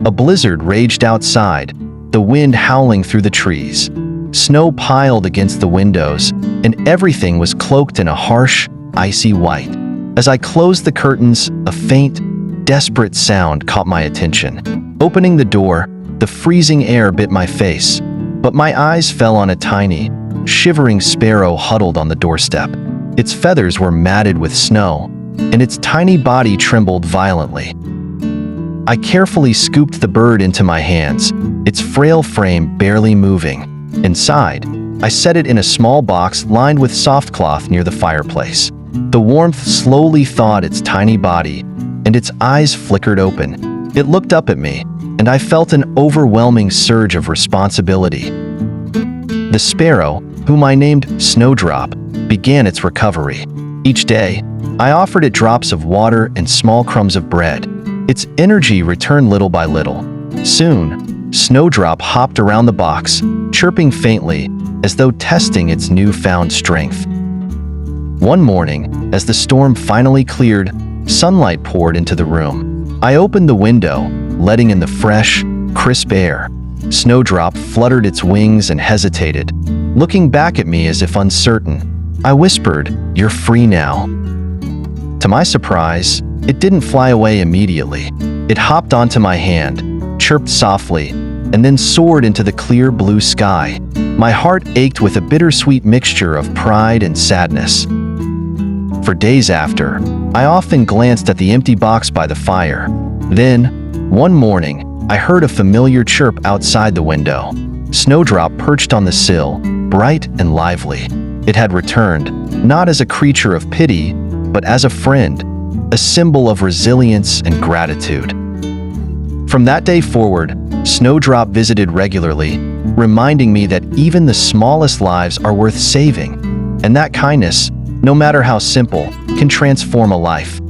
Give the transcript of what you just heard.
A blizzard raged outside, the wind howling through the trees. Snow piled against the windows, and everything was cloaked in a harsh, icy white. As I closed the curtains, a faint, desperate sound caught my attention. Opening the door, the freezing air bit my face, but my eyes fell on a tiny, shivering sparrow huddled on the doorstep. Its feathers were matted with snow, and its tiny body trembled violently. I carefully scooped the bird into my hands, its frail frame barely moving. Inside, I set it in a small box lined with soft cloth near the fireplace. The warmth slowly thawed its tiny body, and its eyes flickered open. It looked up at me, and I felt an overwhelming surge of responsibility. The sparrow, whom I named Snowdrop, began its recovery. Each day, I offered it drops of water and small crumbs of bread. Its energy returned little by little. Soon, Snowdrop hopped around the box, chirping faintly, as though testing its newfound strength. One morning, as the storm finally cleared, sunlight poured into the room. I opened the window, letting in the fresh, crisp air. Snowdrop fluttered its wings and hesitated, looking back at me as if uncertain. I whispered, "You're free now." To my surprise, it didn't fly away immediately. It hopped onto my hand, chirped softly, and then soared into the clear blue sky. My heart ached with a bittersweet mixture of pride and sadness. For days after, I often glanced at the empty box by the fire. Then, one morning, I heard a familiar chirp outside the window. Snowdrop perched on the sill, bright and lively. It had returned, not as a creature of pity, but as a friend, a symbol of resilience and gratitude. From that day forward, Snowdrop visited regularly, reminding me that even the smallest lives are worth saving, and that kindness, no matter how simple, can transform a life.